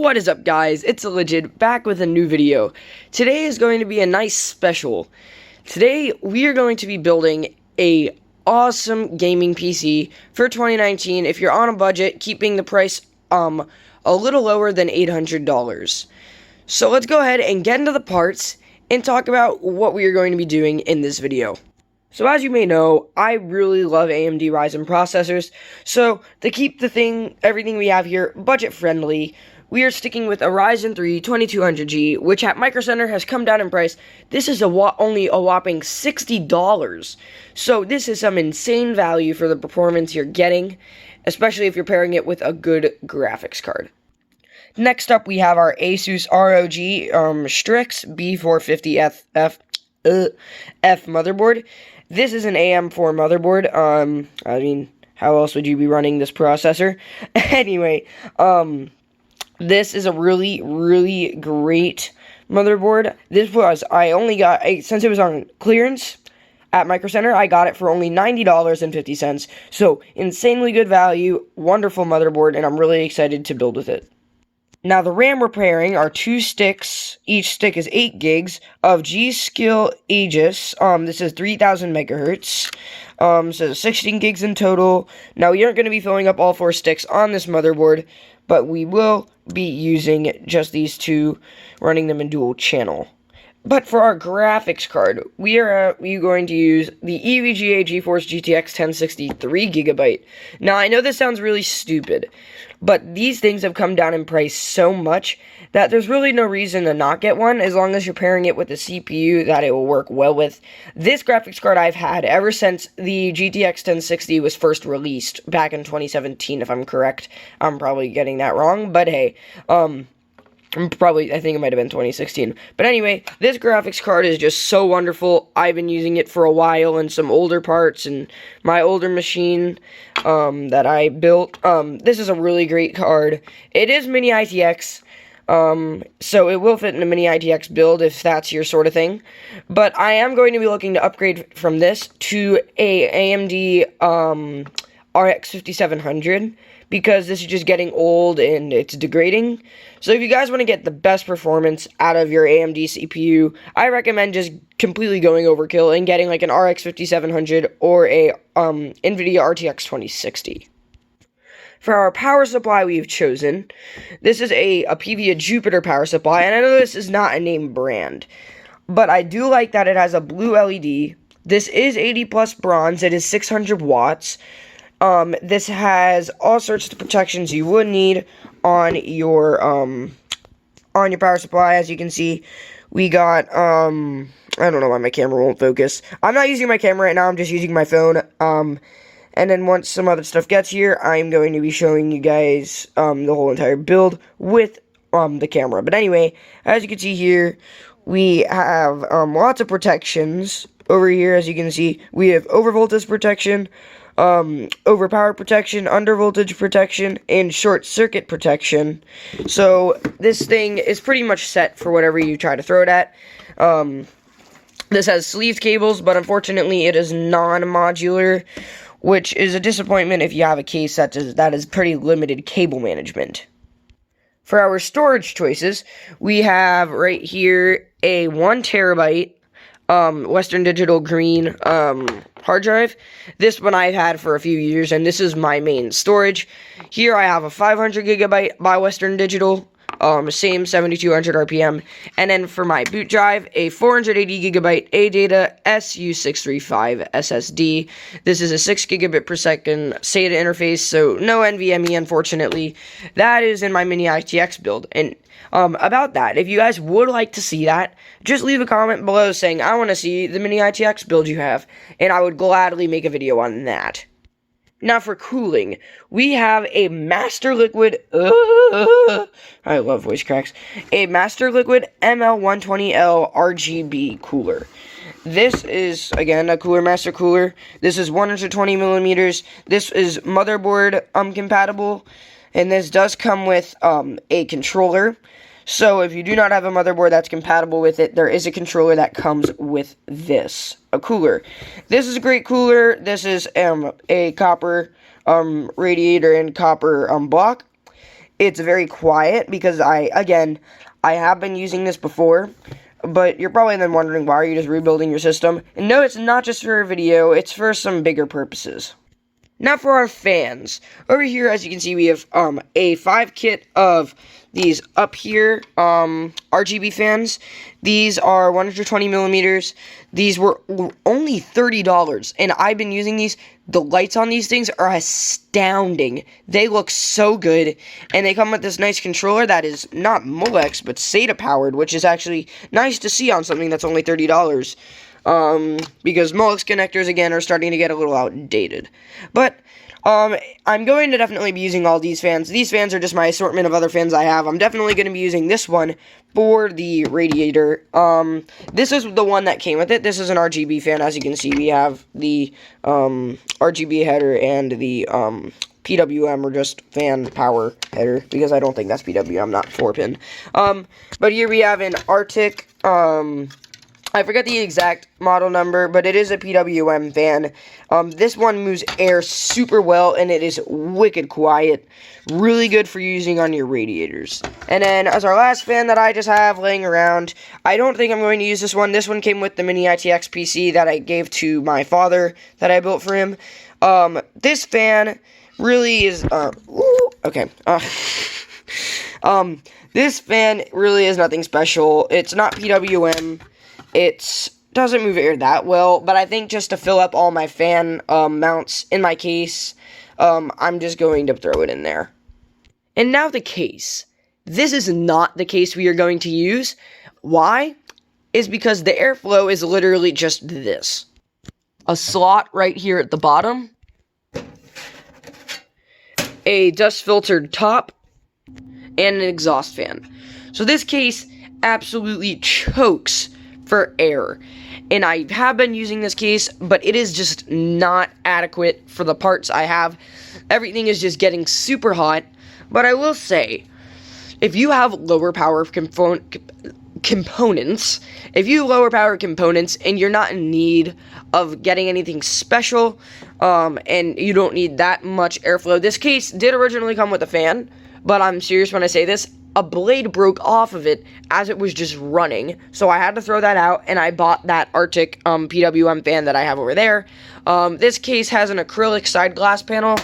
What is up, guys? It's Legit back with a new video. Today is going to be a nice special. Today we are going to be building a awesome gaming PC for 2019 if you're on a budget, keeping the price a little lower than $800. So let's go ahead and get into the parts and talk about what we are going to be doing in this video. So as you may know, I really love AMD Ryzen processors, so to keep everything we have here budget friendly, we are sticking with a Ryzen 3 2200G, which at Micro Center has come down in price. This is only a whopping $60. So this is some insane value for the performance you're getting, especially if you're pairing it with a good graphics card. Next up, we have our Asus ROG Strix B450F motherboard. This is an AM4 motherboard. I mean, how else would you be running this processor? Anyway, this is a really, really great motherboard. Since it was on clearance at Micro Center, I got it for only $90.50. So, insanely good value, wonderful motherboard, and I'm really excited to build with it. Now, the RAM we're pairing are 2 sticks. Each stick is 8 gigs of G-Skill Aegis. This is 3000 megahertz. So 16 gigs in total. Now, we aren't going to be filling up all 4 sticks on this motherboard, but we will be using just these 2, running them in dual channel. But for our graphics card, we are going to use the EVGA GeForce GTX 1060 3GB. Now, I know this sounds really stupid, but these things have come down in price so much that there's really no reason to not get one, as long as you're pairing it with a CPU that it will work well with. This graphics card I've had ever since the GTX 1060 was first released back in 2017, if I'm correct. I'm probably getting that wrong, but hey, I think it might have been 2016. But anyway, this graphics card is just so wonderful. I've been using it for a while in some older parts and my older machine that I built. This is a really great card. It is mini ITX, so it will fit in a mini ITX build if that's your sort of thing. But I am going to be looking to upgrade from this to a AMD RX 5700. Because this is just getting old and it's degrading. So if you guys want to get the best performance out of your AMD CPU, I recommend just completely going overkill and getting like an RX 5700 or a NVIDIA RTX 2060. For our power supply we've chosen, this is a PVA Jupiter power supply, and I know this is not a name brand, but I do like that it has a blue LED. This is 80 plus bronze, it is 600 watts. This has all sorts of protections you would need on your power supply. As you can see, we got, I don't know why my camera won't focus. I'm not using my camera right now, I'm just using my phone. And then once some other stuff gets here, I'm going to be showing you guys, the whole entire build with, the camera. But anyway, as you can see here, we have, lots of protections. Over here, as you can see, we have overvoltage protection, overpower protection, undervoltage protection, and short circuit protection. So this thing is pretty much set for whatever you try to throw it at. This has sleeved cables, but unfortunately it is non-modular, which is a disappointment if you have a case that is pretty limited cable management. For our storage choices, we have right here a 1 terabyte Western Digital green hard drive. This one I've had for a few years, and this is my main storage. Here I have a 500 gigabyte by Western Digital, same 7200 RPM, and then for my boot drive, a 480 gigabyte ADATA SU635 SSD. This is a 6 gigabit per second SATA interface, so no NVMe, unfortunately. That is in my mini ITX build, and about that, if you guys would like to see that, just leave a comment below saying, I want to see the mini ITX build you have, and I would gladly make a video on that. Now for cooling, we have a Master Liquid, I love voice cracks, a Master Liquid ML120L RGB cooler. This is, again, a Cooler Master cooler. This is 120 millimeters. This is motherboard compatible, and this does come with a controller. So if you do not have a motherboard that's compatible with it, there is a controller that comes with this, a cooler. This is a great cooler. This is a copper radiator and copper block. it's very quiet because I have been using this before. But you're probably then wondering, why are you just rebuilding your system? And no, it's not just for a video, it's for some bigger purposes. Now for our fans. Over here, as you can see, we have a 5 kit of these up here RGB fans. These are 120 millimeters. These were only $30, and I've been using these. The lights on these things are astounding. They look so good, and they come with this nice controller that is not Molex, but SATA powered, which is actually nice to see on something that's only $30. Because Molex connectors, again, are starting to get a little outdated. But, I'm going to definitely be using all these fans. These fans are just my assortment of other fans I have. I'm definitely going to be using this one for the radiator. This is the one that came with it. This is an RGB fan. As you can see, we have the, RGB header and the, PWM, or just fan power header, because I don't think that's PWM, not 4-pin. But here we have an Arctic, I forget the exact model number, but it is a PWM fan. This one moves air super well, and it is wicked quiet. Really good for using on your radiators. And then, as our last fan that I just have laying around, I don't think I'm going to use this one. This one came with the mini ITX PC that I gave to my father, that I built for him. This fan really is, this fan really is nothing special. It's not PWM. It doesn't move air that well, but I think just to fill up all my fan mounts in my case, I'm just going to throw it in there. And now the case. This is not the case we are going to use. Why? Is because the airflow is literally just this. A slot right here at the bottom, a dust filtered top, and an exhaust fan. So this case absolutely chokes for air, and I have been using this case, but it is just not adequate for the parts I have. Everything is just getting super hot. But I will say, if you have lower power components, and you're not in need of getting anything special, and you don't need that much airflow, this case did originally come with a fan, but I'm serious when I say this. A blade broke off of it as it was just running, so I had to throw that out, and I bought that Arctic PWM fan that I have over there. This case has an acrylic side glass panel.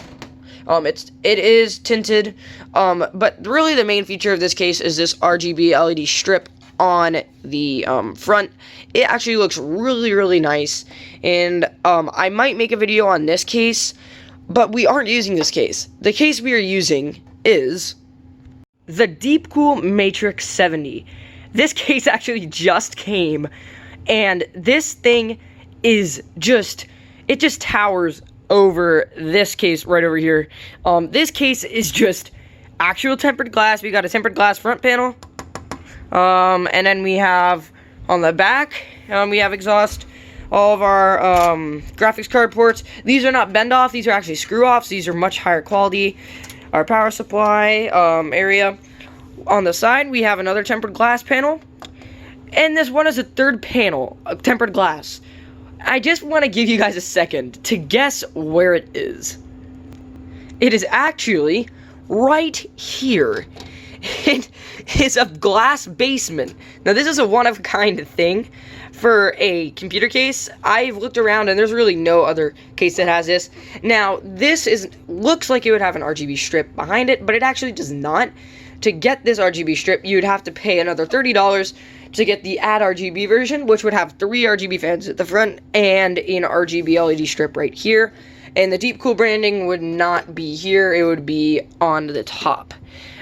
It is tinted, but really the main feature of this case is this RGB LED strip on the front. It actually looks really, really nice, and I might make a video on this case, but we aren't using this case. The case we are using is the DeepCool Matrexx 70. This case actually just came, and this thing is just, it just towers over this case right over here. This case is just actual tempered glass. We got a tempered glass front panel, and then we have on the back, we have exhaust. All of our graphics card ports. These are not bend off. These are actually screw offs. These are much higher quality. Our power supply area. On the side, we have another tempered glass panel, and this one is a third panel of tempered glass. I just want to give you guys a second to guess where it is. It is actually right here. It is a glass basement. Now, this is a one-of-a-kind thing for a computer case. I've looked around, and there's really no other case that has this. Now, this looks like it would have an RGB strip behind it, but it actually does not. To get this RGB strip, you would have to pay another $30 to get the Add RGB version, which would have 3 RGB fans at the front and an RGB LED strip right here. And the DeepCool branding would not be here, it would be on the top.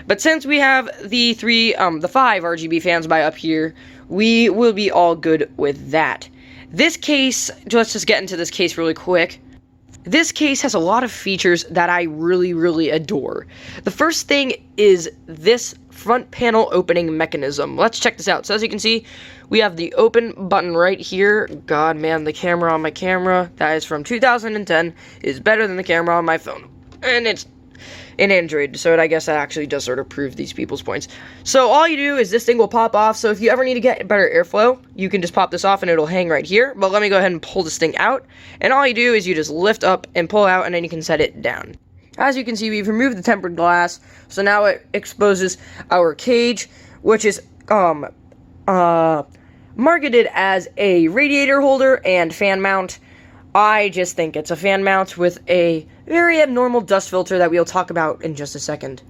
But since we have the 5 RGB fans by up here, we will be all good with that. This case, let's just get into this case really quick. This case has a lot of features that I really, really adore. The first thing is this front panel opening mechanism. Let's check this out. So as you can see, we have the open button right here. God, man, the camera on my camera, that is from 2010, is better than the camera on my phone. And it's in Android, so I guess that actually does sort of prove these people's points. So all you do is this thing will pop off, so if you ever need to get better airflow, you can just pop this off and it'll hang right here. But let me go ahead and pull this thing out, and all you do is you just lift up and pull out, and then you can set it down. as you can see, we've removed the tempered glass, so now it exposes our cage, which is marketed as a radiator holder and fan mount. I just think it's a fan mount with a very abnormal dust filter that we'll talk about in just a second.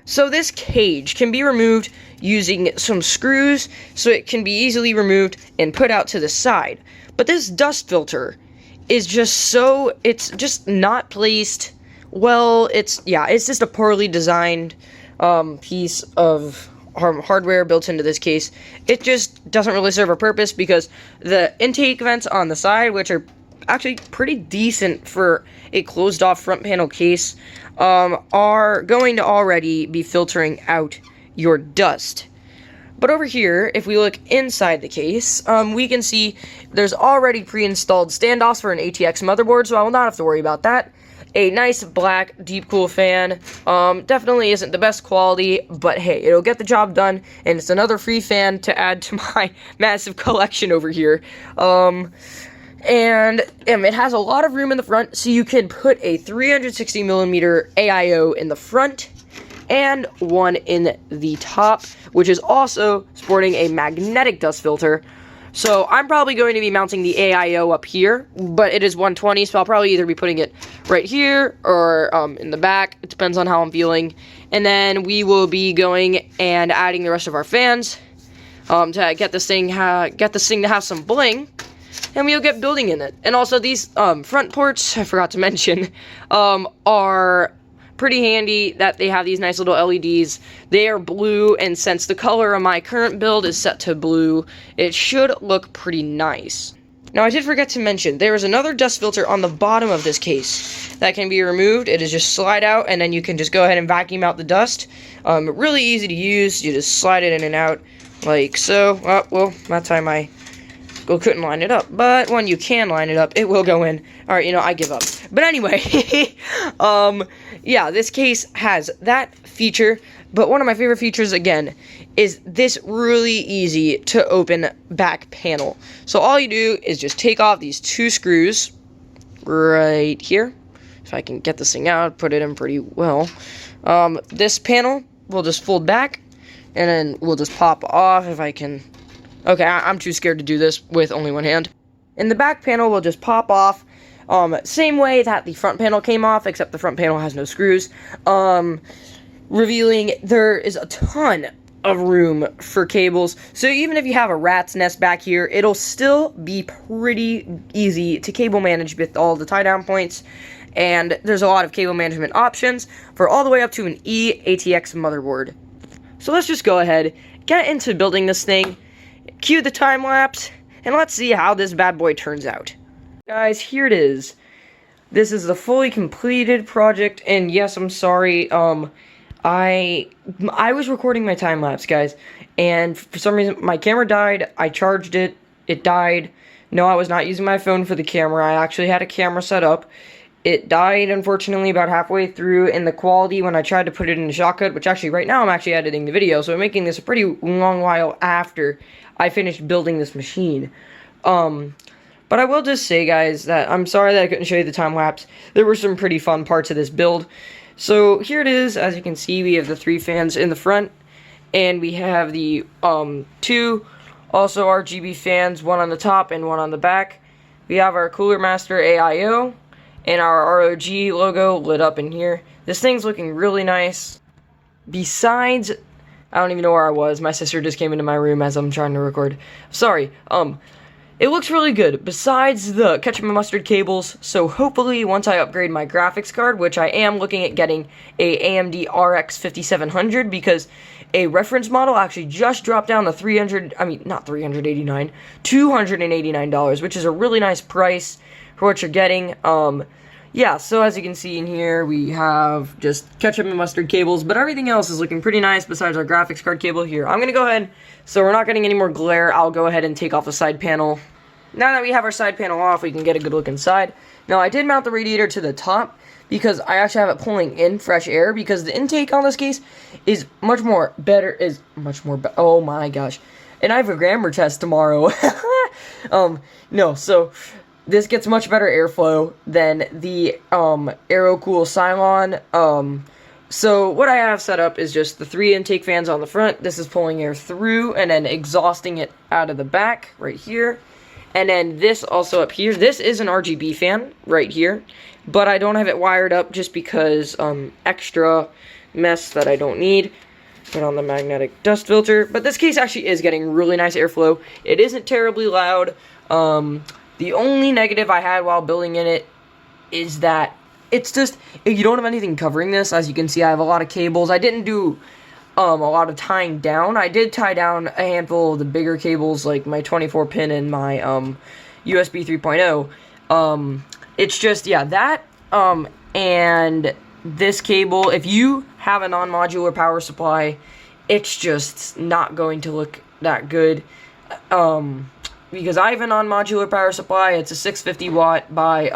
So this cage can be removed using some screws, so it can be easily removed and put out to the side. But this dust filter is it's just not placed well. It's just a poorly designed piece of hardware built into this case. It just doesn't really serve a purpose because the intake vents on the side, which are actually pretty decent for a closed off front panel case, are going to already be filtering out your dust. But over here, if we look inside the case, we can see there's already pre-installed standoffs for an ATX motherboard, so I will not have to worry about that. A nice black DeepCool fan. Definitely isn't the best quality, but hey, it'll get the job done, and it's another free fan to add to my massive collection over here. And it has a lot of room in the front, so you can put a 360mm AIO in the front and one in the top, which is also sporting a magnetic dust filter. So I'm probably going to be mounting the AIO up here, but it is 120, so I'll probably either be putting it right here or in the back. It depends on how I'm feeling. And then we will be going and adding the rest of our fans to get this thing to have some bling. And we'll get building in it. And also these front ports, I forgot to mention, are pretty handy that they have these nice little LEDs. They are blue, and since the color of my current build is set to blue, it should look pretty nice. Now, I did forget to mention, there is another dust filter on the bottom of this case that can be removed. It is just slide out, and then you can just go ahead and vacuum out the dust. Really easy to use. You just slide it in and out, like so. Well, that time I couldn't line it up, but when you can line it up, it will go in. Alright, I give up. But anyway, yeah, this case has that feature, but one of my favorite features, again, is this really easy to open back panel. So all you do is just take off these two screws right here. If I can get this thing out, put it in pretty well. This panel will just fold back, and then we'll just pop off if I can. Okay, I'm too scared to do this with only one hand. And the back panel will just pop off, same way that the front panel came off, except the front panel has no screws, revealing there is a ton of room for cables. So even if you have a rat's nest back here, it'll still be pretty easy to cable manage with all the tie-down points. And there's a lot of cable management options for all the way up to an eATX motherboard. So let's just go ahead, get into building this thing. Cue the time lapse, and let's see how this bad boy turns out. Guys, here it is. This is the fully completed project, and yes, I'm sorry, I was recording my time lapse, guys, and for some reason my camera died. I charged it, it died. No, I was not using my phone for the camera. I actually had a camera set up. It died, unfortunately, about halfway through, and the quality when I tried to put it in Shotcut, which actually right now I'm actually editing the video, so I'm making this a pretty long while after I finished building this machine. But I will just say, guys, that I'm sorry that I couldn't show you the time-lapse. There were some pretty fun parts of this build. So here it is. As you can see, we have the 3 fans in the front, and we have the 2 also RGB fans, one on the top and one on the back. We have our Cooler Master AIO and our ROG logo lit up in here. This thing's looking really nice. Besides, I don't even know where I was. My sister just came into my room as I'm trying to record. Sorry. It looks really good, besides the ketchup and mustard cables, so hopefully once I upgrade my graphics card, which I am looking at getting a AMD RX 5700, because a reference model actually just dropped down to $289, which is a really nice price for what you're getting. Yeah, so as you can see in here, we have just ketchup and mustard cables, but everything else is looking pretty nice besides our graphics card cable here. I'm going to go ahead, so we're not getting any more glare, I'll go ahead and take off the side panel. Now that we have our side panel off, we can get a good look inside. Now, I did mount the radiator to the top, because I actually have it pulling in fresh air, because the intake on this case is oh my gosh. And I have a grammar test tomorrow. No, so this gets much better airflow than the AeroCool Cylon. So what I have set up is just the 3 intake fans on the front. This is pulling air through and then exhausting it out of the back right here. And then this also up here. This is an RGB fan right here, but I don't have it wired up just because extra mess that I don't need. Put on the magnetic dust filter. But this case actually is getting really nice airflow. It isn't terribly loud. The only negative I had while building in it is that it's just, you don't have anything covering this. As you can see, I have a lot of cables. I didn't do a lot of tying down. I did tie down a handful of the bigger cables, like my 24 pin and my USB 3.0. It's just, yeah, that and this cable, if you have a non-modular power supply, it's just not going to look that good. Because I have a non-modular power supply. It's a 650 watt by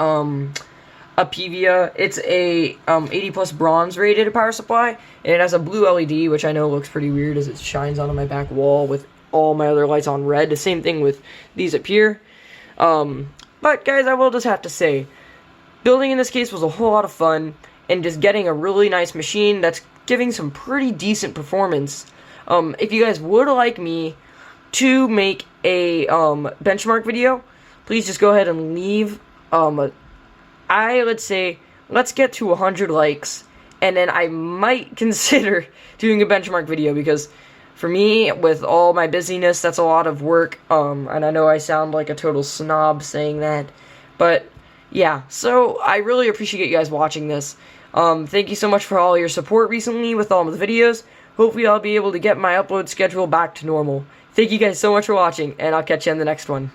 a PVA. It's a 80 plus bronze rated power supply, and it has a blue LED, which I know looks pretty weird as it shines onto my back wall with all my other lights on red. The same thing with these up here. But guys, I will just have to say, building in this case was a whole lot of fun, and just getting a really nice machine that's giving some pretty decent performance. If you guys would like me to make a benchmark video, please just go ahead and leave let's get to 100 likes, and then I might consider doing a benchmark video, because for me, with all my busyness, that's a lot of work, and I know I sound like a total snob saying that, but yeah, so I really appreciate you guys watching this. Thank you so much for all your support recently with all of the videos. Hopefully I'll be able to get my upload schedule back to normal. Thank you guys so much for watching, and I'll catch you in the next one.